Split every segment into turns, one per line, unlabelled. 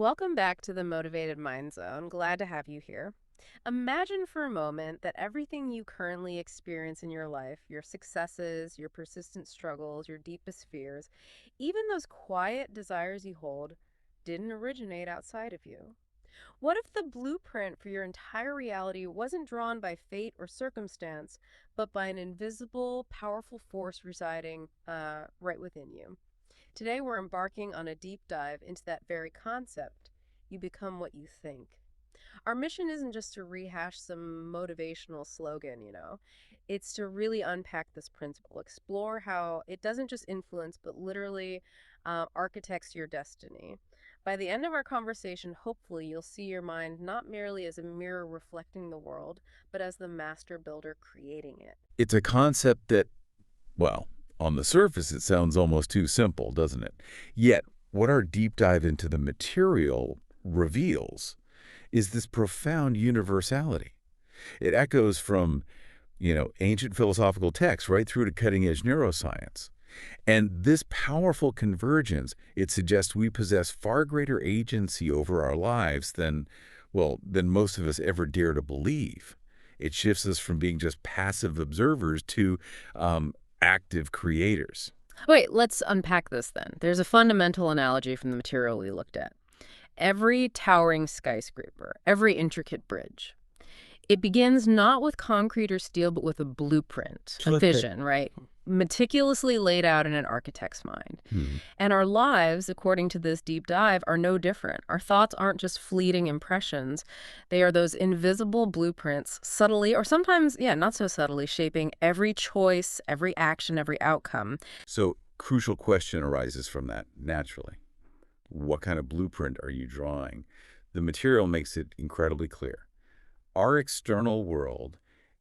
Welcome back to the Motivated Mind Zone. Glad to have you here. Imagine for a moment that everything you currently experience in your life, your successes, your persistent struggles, your deepest fears, even those quiet desires you hold, didn't originate outside of you. What if the blueprint for your entire reality wasn't drawn by fate or circumstance, but by an invisible, powerful force residing right within you? Today, we're embarking on a deep dive into that very concept. You become what you think. Our mission isn't just to rehash some motivational slogan. It's to really unpack this principle, explore how it doesn't just influence, but literally architects your destiny. By the end of our conversation, hopefully, you'll see your mind not merely as a mirror reflecting the world, but as the master builder creating it.
It's a concept that, well, on the surface it sounds almost too simple, doesn't it? Yet, what our deep dive into the material reveals is this profound universality. It echoes from, ancient philosophical texts right through to cutting-edge neuroscience. And this powerful convergence, it suggests we possess far greater agency over our lives than most of us ever dare to believe. It shifts us from being just passive observers to active creators.
Wait, let's unpack this then. There's a fundamental analogy from the material we looked at. Every towering skyscraper, every intricate bridge, it begins not with concrete or steel, but with a blueprint, a
Blueprint.
vision, right? Meticulously laid out in an architect's mind.
Hmm.
And our lives, according to this deep dive, are no different. Our thoughts aren't just fleeting impressions. They are those invisible blueprints, subtly, or sometimes, yeah, not so subtly, shaping every choice, every action, every outcome.
So, crucial question arises from that, naturally. What kind of blueprint are you drawing? The material makes it incredibly clear. Our external world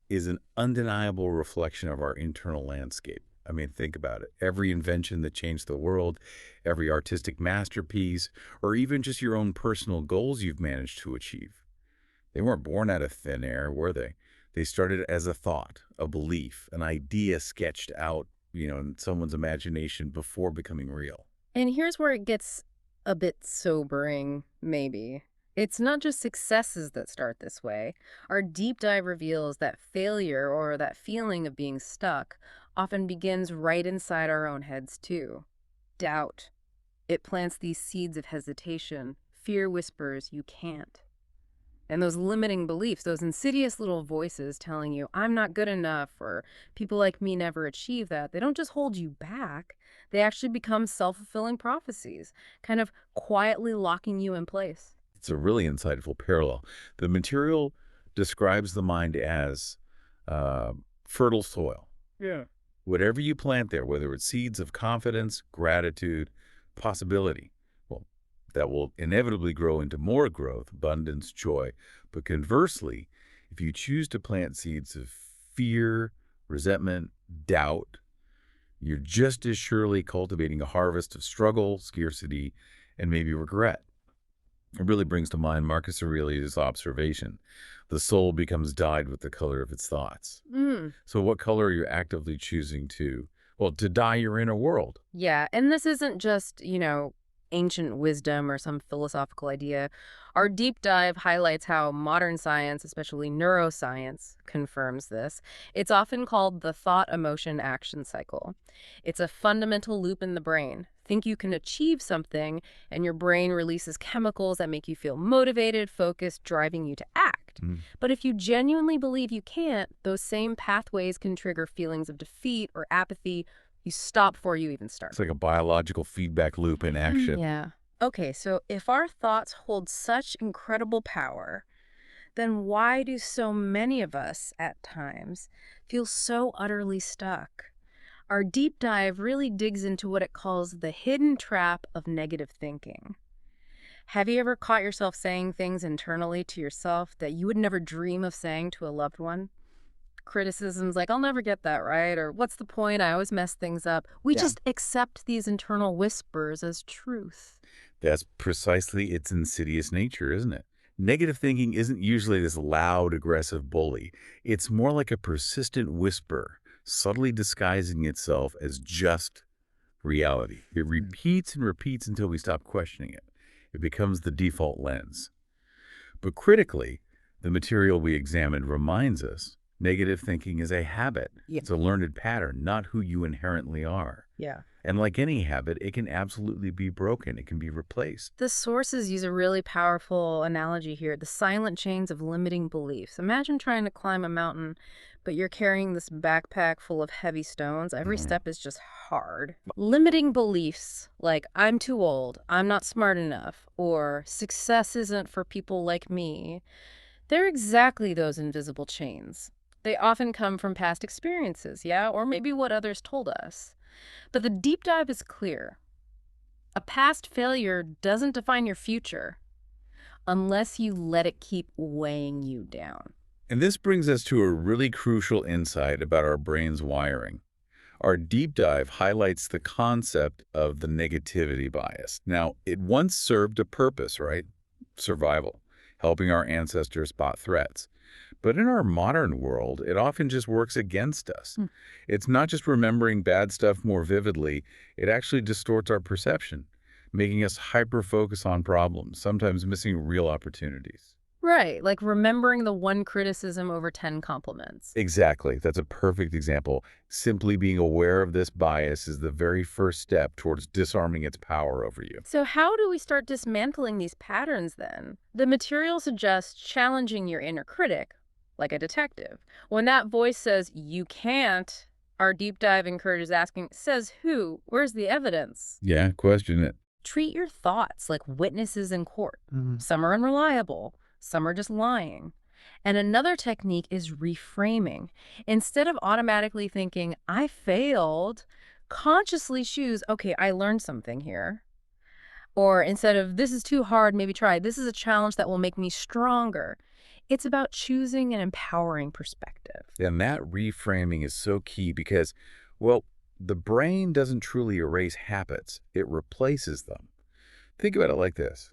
is an undeniable reflection of our internal landscape. I mean, think about it. Every invention that changed the world, every artistic masterpiece, or even just your own personal goals you've managed to achieve. They weren't born out of thin air, were they? They started as a thought, a belief, an idea sketched out, in someone's imagination before becoming real.
And here's where it gets a bit sobering, maybe. It's not just successes that start this way. Our deep dive reveals that failure or that feeling of being stuck often begins right inside our own heads, too. Doubt. It plants these seeds of hesitation. Fear whispers, you can't. And those limiting beliefs, those insidious little voices telling you, I'm not good enough, or people like me never achieve that, they don't just hold you back. They actually become self-fulfilling prophecies, kind of quietly locking you in place.
It's a really insightful parallel. The material describes the mind as fertile soil.
Yeah.
Whatever you plant there, whether it's seeds of confidence, gratitude, possibility, well, that will inevitably grow into more growth, abundance, joy. But conversely, if you choose to plant seeds of fear, resentment, doubt, you're just as surely cultivating a harvest of struggle, scarcity, and maybe regret. It really brings to mind Marcus Aurelius' observation. The soul becomes dyed with the color of its thoughts.
Mm.
So what color are you actively choosing to dye your inner world?
Yeah, and this isn't just, ancient wisdom or some philosophical idea. Our deep dive highlights how modern science, especially neuroscience, confirms this. It's often called the thought emotion action cycle. It's a fundamental loop in the brain. Think you can achieve something, and your brain releases chemicals that make you feel motivated, focused, driving you to act.
Mm.
But if you genuinely believe you can't, those same pathways can trigger feelings of defeat or apathy. You stop before you even start.
It's like a biological feedback loop in action.
Yeah. Okay, so if our thoughts hold such incredible power, then why do so many of us, at times, feel so utterly stuck? Our deep dive really digs into what it calls the hidden trap of negative thinking. Have you ever caught yourself saying things internally to yourself that you would never dream of saying to a loved one? Criticisms like, I'll never get that right, or what's the point? I always mess things up. We
Yeah.
just accept these internal whispers as truth.
That's precisely its insidious nature, isn't it? Negative thinking isn't usually this loud, aggressive bully. It's more like a persistent whisper, subtly disguising itself as just reality. It repeats and repeats until we stop questioning it. It becomes the default lens. But critically, the material we examined reminds us negative thinking is a habit.
Yeah.
It's a learned pattern, not who you inherently are.
Yeah.
And like any habit, it can absolutely be broken. It can be replaced.
The sources use a really powerful analogy here, the silent chains of limiting beliefs. Imagine trying to climb a mountain, but you're carrying this backpack full of heavy stones. Every
Mhm.
step is just hard. Limiting beliefs like, I'm too old, I'm not smart enough, or success isn't for people like me, they're exactly those invisible chains. They often come from past experiences, yeah, or maybe what others told us. But the deep dive is clear. A past failure doesn't define your future unless you let it keep weighing you down.
And this brings us to a really crucial insight about our brain's wiring. Our deep dive highlights the concept of the negativity bias. Now, it once served a purpose, right? Survival, helping our ancestors spot threats. But in our modern world, it often just works against us.
Hmm.
It's not just remembering bad stuff more vividly, it actually distorts our perception, making us hyper-focus on problems, sometimes missing real opportunities.
Right, like remembering the one criticism over 10 compliments.
Exactly. That's a perfect example. Simply being aware of this bias is the very first step towards disarming its power over you.
So, how do we start dismantling these patterns then? The material suggests challenging your inner critic, like a detective. When that voice says, you can't, our deep dive encourages asking, says who? Where's the evidence?
Yeah, question it.
Treat your thoughts like witnesses in court.
Mhm.
Some are unreliable, some are just lying. And another technique is reframing. Instead of automatically thinking, I failed, consciously choose, okay, I learned something here. Or instead of, this is too hard, maybe try, this is a challenge that will make me stronger. It's about choosing an empowering perspective.
And that reframing is so key because, well, the brain doesn't truly erase habits, it replaces them. Think about it like this.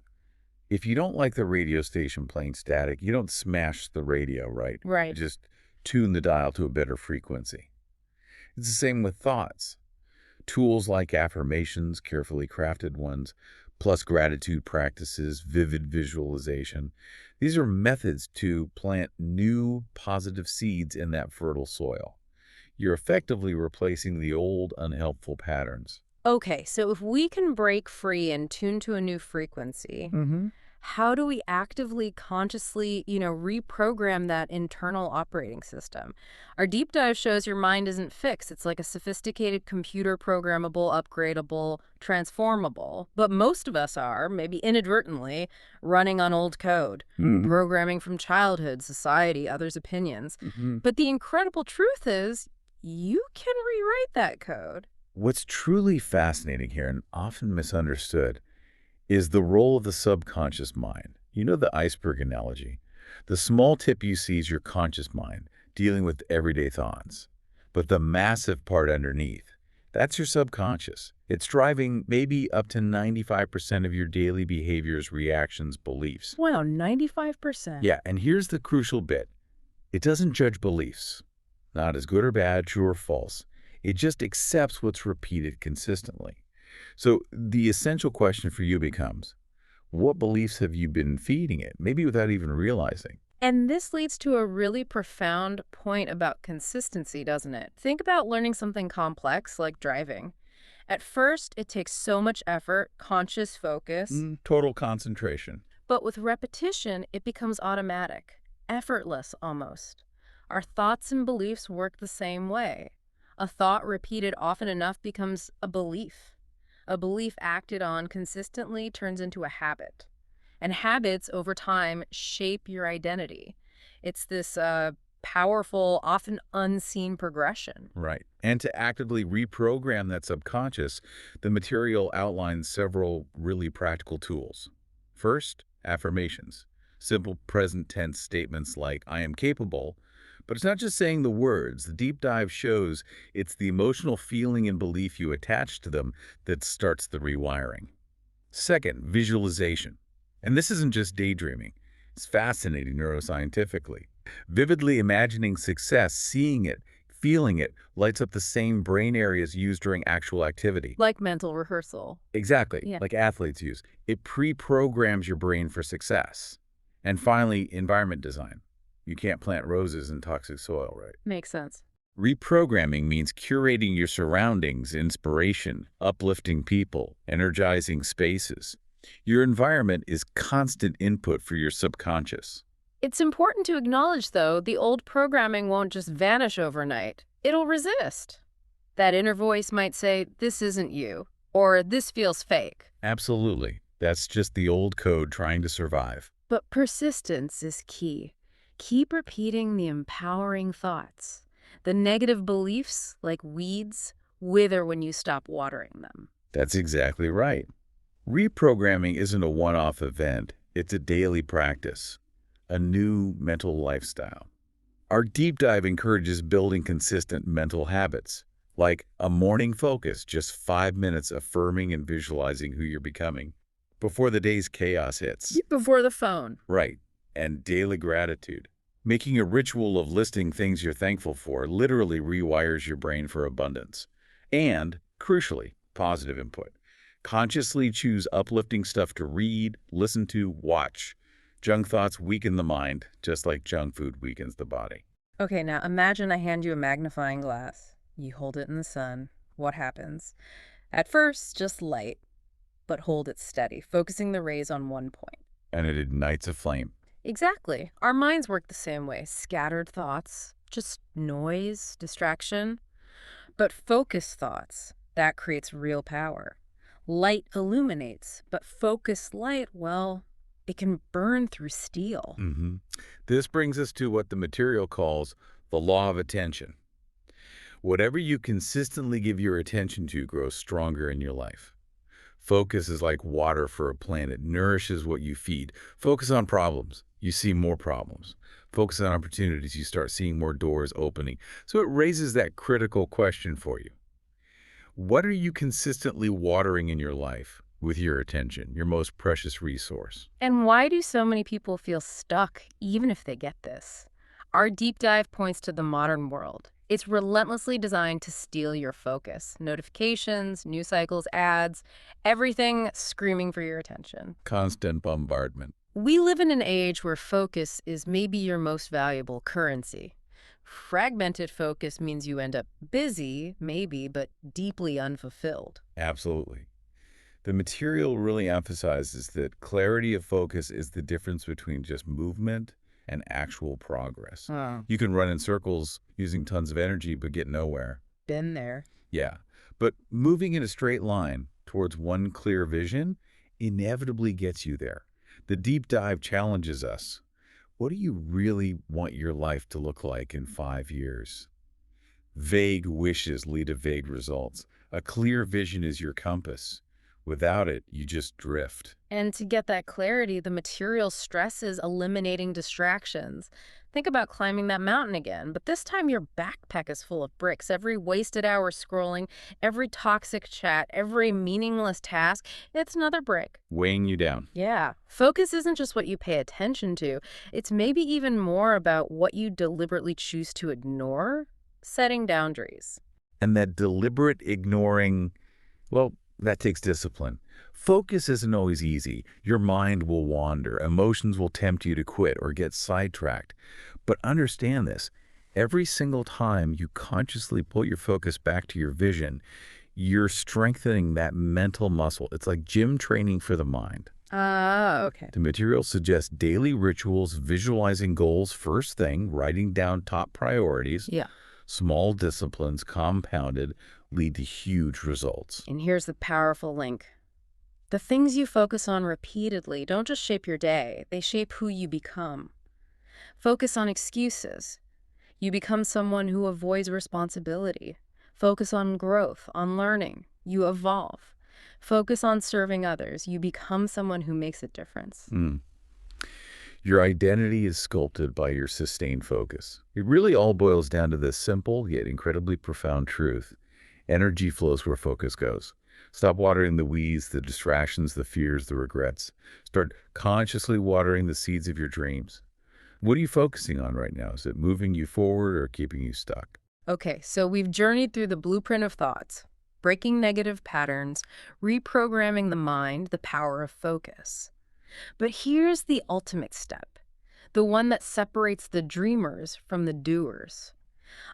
If you don't like the radio station playing static, you don't smash the radio, right? You
Right.
just tune the dial to a better frequency. It's the same with thoughts. Tools like affirmations, carefully crafted ones, plus gratitude practices, vivid visualization. These are methods to plant new positive seeds in that fertile soil. You're effectively replacing the old unhelpful patterns.
Okay, so if we can break free and tune to a new frequency,
Mm-hmm.
how do we actively, consciously, reprogram that internal operating system? Our deep dive shows your mind isn't fixed. It's like a sophisticated computer, programmable, upgradable, transformable. But most of us are, maybe inadvertently, running on old code, programming from childhood, society, others' opinions.
Mm-hmm.
But the incredible truth is, you can rewrite that code.
What's truly fascinating here and often misunderstood is the role of the subconscious mind. You know the iceberg analogy. The small tip you see is your conscious mind dealing with everyday thoughts. But the massive part underneath, that's your subconscious. It's driving maybe up to 95% of your daily behaviors, reactions, beliefs.
Wow, 95%.
Yeah, and here's the crucial bit. It doesn't judge beliefs, not as good or bad, true or false. It just accepts what's repeated consistently. So the essential question for you becomes, what beliefs have you been feeding it, maybe without even realizing?
And this leads to a really profound point about consistency, doesn't it? Think about learning something complex like driving. At first, it takes so much effort, conscious focus,
Total concentration.
but with repetition, it becomes automatic, effortless almost. Our thoughts and beliefs work the same way. A thought repeated often enough becomes a belief. A belief acted on consistently turns into a habit. And habits over time shape your identity. It's this powerful, often unseen progression.
Right. And to actively reprogram that subconscious, the material outlines several really practical tools. First, affirmations. Simple present tense statements like, I am capable. But it's not just saying the words. The deep dive shows it's the emotional feeling and belief you attach to them that starts the rewiring. Second, visualization. And this isn't just daydreaming. It's fascinating neuroscientifically. Vividly imagining success, seeing it, feeling it lights up the same brain areas used during actual activity.
Like mental rehearsal.
Exactly,
Yeah,
like athletes use. It pre-programs your brain for success. And finally, environment design. You can't plant roses in toxic soil, right?
makes sense.
Reprogramming means curating your surroundings, inspiration, uplifting people, energizing spaces. Your environment is constant input for your subconscious.
It's important to acknowledge, though, the old programming won't just vanish overnight. It'll resist. That inner voice might say, this isn't you, or this feels fake.
Absolutely. That's just the old code trying to survive.
But persistence is key. Keep repeating the empowering thoughts. The negative beliefs, like weeds, wither when you stop watering them.
That's exactly right. Reprogramming isn't a one-off event. It's a daily practice, a new mental lifestyle. Our deep dive encourages building consistent mental habits, like a morning focus, just 5 minutes affirming and visualizing who you're becoming before the day's chaos hits.
Before the phone.
Right. And daily gratitude. Making a ritual of listing things you're thankful for literally rewires your brain for abundance. And, crucially, positive input. Consciously choose uplifting stuff to read, listen to, watch. Junk thoughts weaken the mind, just like junk food weakens the body.
Okay, now imagine I hand you a magnifying glass. You hold it in the sun. What happens? At first, just light, but hold it steady, focusing the rays on one point.
And it ignites a flame.
Exactly. Our minds work the same way. Scattered thoughts, just noise, distraction. But focused thoughts, that creates real power. Light illuminates, but focused light, well, it can burn through steel.
This brings us to what the material calls the law of attention. Whatever you consistently give your attention to grows stronger in your life. Focus is like water for a plant. It nourishes what you feed. Focus on problems. You see more problems. Focus on opportunities. You start seeing more doors opening. So it raises that critical question for you. What are you consistently watering in your life with your attention, your most precious resource?
And why do so many people feel stuck, even if they get this? Our deep dive points to the modern world. It's relentlessly designed to steal your focus. Notifications, news cycles, ads, everything screaming for your attention.
Constant bombardment.
We live in an age where focus is maybe your most valuable currency. Fragmented focus means you end up busy, maybe, but deeply unfulfilled.
Absolutely. The material really emphasizes that clarity of focus is the difference between just movement and actual progress.
Oh,
You can run in circles using tons of energy but get nowhere.
been there.
Yeah, but moving in a straight line towards one clear vision inevitably gets you there. The deep dive challenges us. What do you really want your life to look like in 5 years? Vague wishes lead to vague results. A clear vision is your compass. Without it, you just drift.
And to get that clarity, the material stresses eliminating distractions. Think about climbing that mountain again, but this time your backpack is full of bricks. Every wasted hour scrolling, every toxic chat, every meaningless task, it's another brick.
Weighing you down.
Yeah, focus isn't just what you pay attention to. It's maybe even more about what you deliberately choose to ignore, setting boundaries.
And that deliberate ignoring, well, that takes discipline. Focus isn't always easy. Your mind will wander. Emotions will tempt you to quit or get sidetracked. But understand this. Every single time you consciously pull your focus back to your vision, you're strengthening that mental muscle. It's like gym training for the mind.
Ah, okay.
The material suggests daily rituals, visualizing goals first thing, writing down top priorities.
Yeah.
Small disciplines compounded lead to huge results.
And here's the powerful link. The things you focus on repeatedly don't just shape your day, they shape who you become. Focus on excuses. You become someone who avoids responsibility. Focus on growth, on learning. You evolve. Focus on serving others. You become someone who makes a difference.
Your identity is sculpted by your sustained focus. It really all boils down to this simple yet incredibly profound truth. Energy flows where focus goes. Stop watering the weeds, the distractions, the fears, the regrets. Start consciously watering the seeds of your dreams. What are you focusing on right now? Is it moving you forward or keeping you stuck?
Okay, so we've journeyed through the blueprint of thoughts, breaking negative patterns, reprogramming the mind, the power of focus. But here's the ultimate step, the one that separates the dreamers from the doers,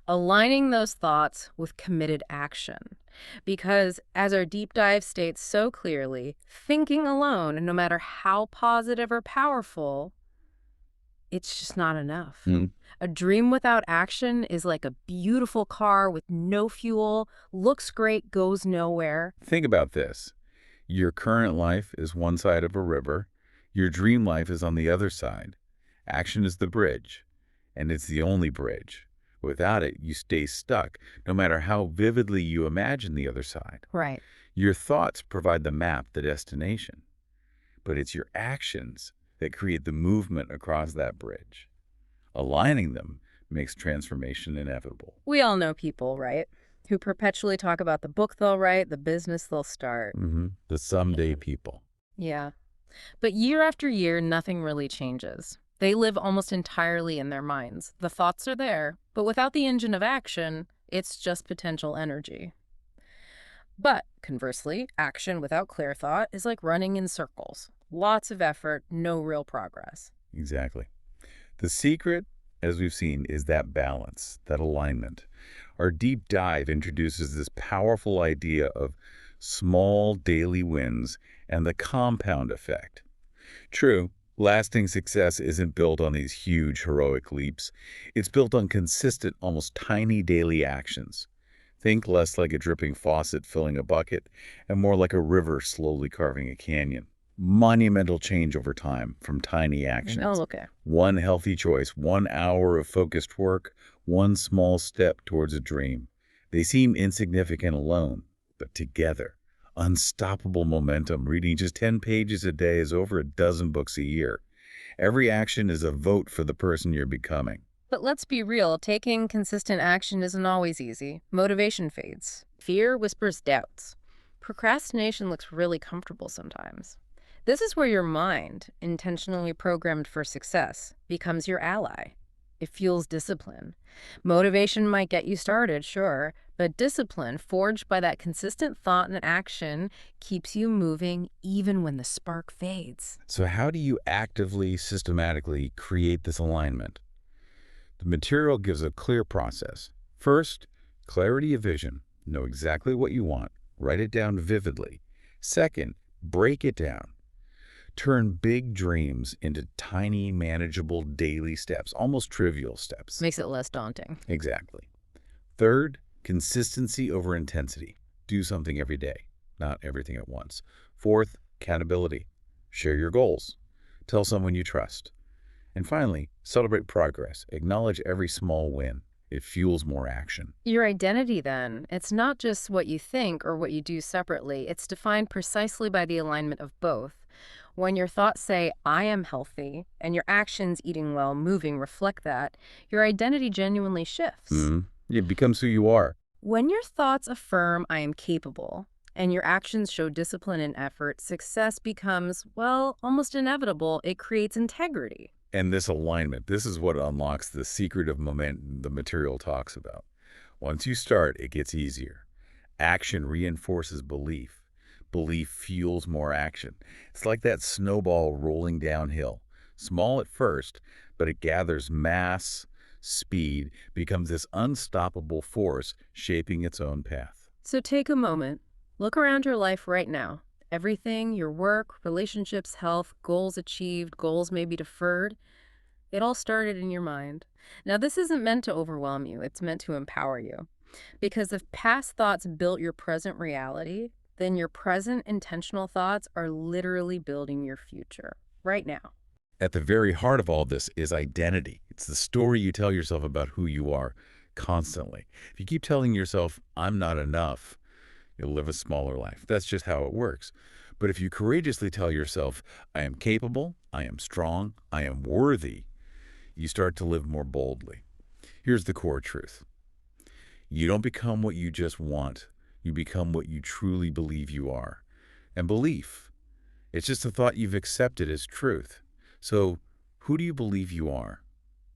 aligning those thoughts with committed action. Because, as our deep dive states so clearly, thinking alone, no matter how positive or powerful, it's just not enough.
Mm.
A dream without action is like a beautiful car with no fuel, looks great, goes nowhere.
Think about this. Your current life is one side of a river. Your dream life is on the other side. Action is the bridge, and it's the only bridge. Without it, you stay stuck, no matter how vividly you imagine the other side.
Right.
Your thoughts provide the map, the destination, but it's your actions that create the movement across that bridge. Aligning them makes transformation inevitable.
We all know people, right? Who perpetually talk about the book they'll write, the business they'll start.
The someday people.
Yeah. But year after year, nothing really changes. They live almost entirely in their minds. The thoughts are there, but without the engine of action, it's just potential energy. But conversely, action without clear thought is like running in circles. Lots of effort, no real progress.
Exactly. The secret, as we've seen, is that balance, that alignment. Our deep dive introduces this powerful idea of small daily wins and the compound effect. True, lasting success isn't built on these huge heroic leaps. It's built on consistent, almost tiny daily actions. Think less like a dripping faucet filling a bucket and more like a river slowly carving a canyon. Monumental change over time from tiny actions.
Oh, okay.
One healthy choice, 1 hour of focused work, one small step towards a dream. They seem insignificant alone, but together, unstoppable momentum. Reading just 10 pages a day is over a dozen books a year. Every action is a vote for the person you're becoming.
But let's be real, taking consistent action isn't always easy. Motivation fades. Fear whispers doubts. Procrastination looks really comfortable sometimes. This is where your mind, intentionally programmed for success, becomes your ally. It fuels discipline. Motivation might get you started, sure, but discipline, forged by that consistent thought and action, keeps you moving even when the spark fades.
So how do you actively, systematically create this alignment? The material gives a clear process. First, clarity of vision. Know exactly what you want. Write it down vividly. Second, break it down. Turn big dreams into tiny, manageable daily steps, almost trivial steps.
Makes it less daunting.
Exactly. Third, consistency over intensity. Do something every day, not everything at once. Fourth, accountability. Share your goals. Tell someone you trust. And finally, celebrate progress. Acknowledge every small win. It fuels more action.
Your identity, then, it's not just what you think or what you do separately. It's defined precisely by the alignment of both. When your thoughts say, I am healthy, and your actions, eating well, moving, reflect that, your identity genuinely shifts.
It becomes who you are.
When your thoughts affirm, I am capable, and your actions show discipline and effort, success becomes, well, almost inevitable. It creates integrity.
And this alignment, this is what unlocks the secret of momentum the material talks about. Once you start, it gets easier. Action reinforces belief. Belief fuels more action. It's like that snowball rolling downhill. Small at first, but it gathers mass, speed, becomes this unstoppable force shaping its own path.
So take a moment. Look around your life right now. Everything, your work, relationships, health, goals achieved, goals maybe deferred, it all started in your mind. Now, this isn't meant to overwhelm you. It's meant to empower you. Because if past thoughts built your present reality, then your present intentional thoughts are literally building your future right now.
At the very heart of all this is identity. It's the story you tell yourself about who you are constantly. If you keep telling yourself, I'm not enough, you'll live a smaller life. That's just how it works. But if you courageously tell yourself, I am capable, I am strong, I am worthy, you start to live more boldly. Here's the core truth. You don't become what you just want. You become what you truly believe you are. And belief, it's just a thought you've accepted as truth. So who do you believe you are?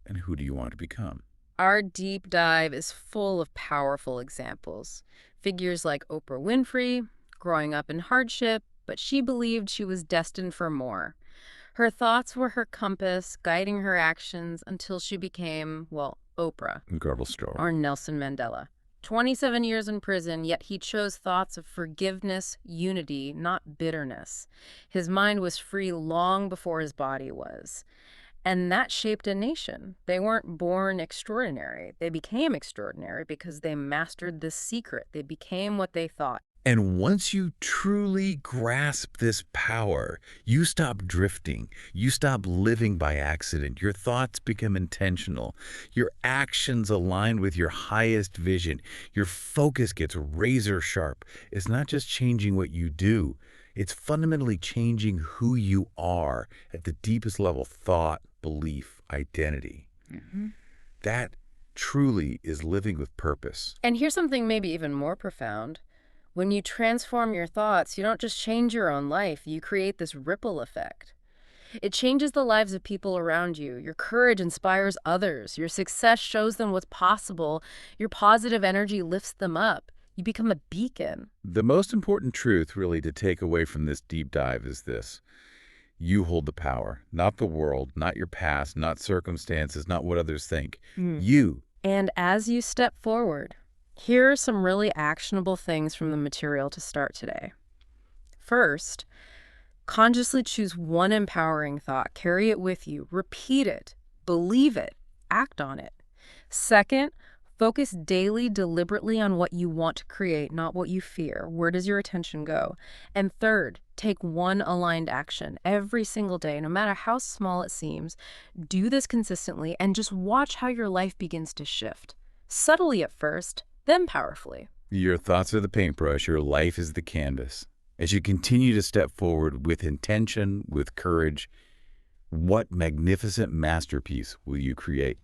And who do you want to become?
Our deep dive is full of powerful examples. Figures like Oprah Winfrey, growing up in hardship, but she believed she was destined for more. Her thoughts were her compass, guiding her actions until she became, well, Oprah.
Incredible story.
Or Nelson Mandela. 27 years in prison, yet he chose thoughts of forgiveness, unity, not bitterness. His mind was free long before his body was. And that shaped a nation. They weren't born extraordinary. They became extraordinary because they mastered this secret. They became what they thought.
And once you truly grasp this power, you stop drifting. You stop living by accident. Your thoughts become intentional. Your actions align with your highest vision. Your focus gets razor sharp. It's not just changing what you do. It's fundamentally changing who you are at the deepest level: thought, belief, identity. That truly is living with purpose.
And here's something maybe even more profound. When you transform your thoughts, you don't just change your own life, you create this ripple effect. It changes the lives of people around you. Your courage inspires others. Your success shows them what's possible. Your positive energy lifts them up. You become a beacon.
The most important truth really to take away from this deep dive is this: you hold the power, not the world, not your past, not circumstances, not what others think. You.
And as you step forward, here are some really actionable things from the material to start today. First, consciously choose one empowering thought. Carry it with you. Repeat it. Believe it. Act on it. Second, focus daily, deliberately on what you want to create, not what you fear. Where does your attention go? And third, take one aligned action every single day, no matter how small it seems. Do this consistently and just watch how your life begins to shift. Subtly at first, then powerfully.
Your thoughts are the paintbrush. Your life is the canvas. As you continue to step forward with intention, with courage, what magnificent masterpiece will you create?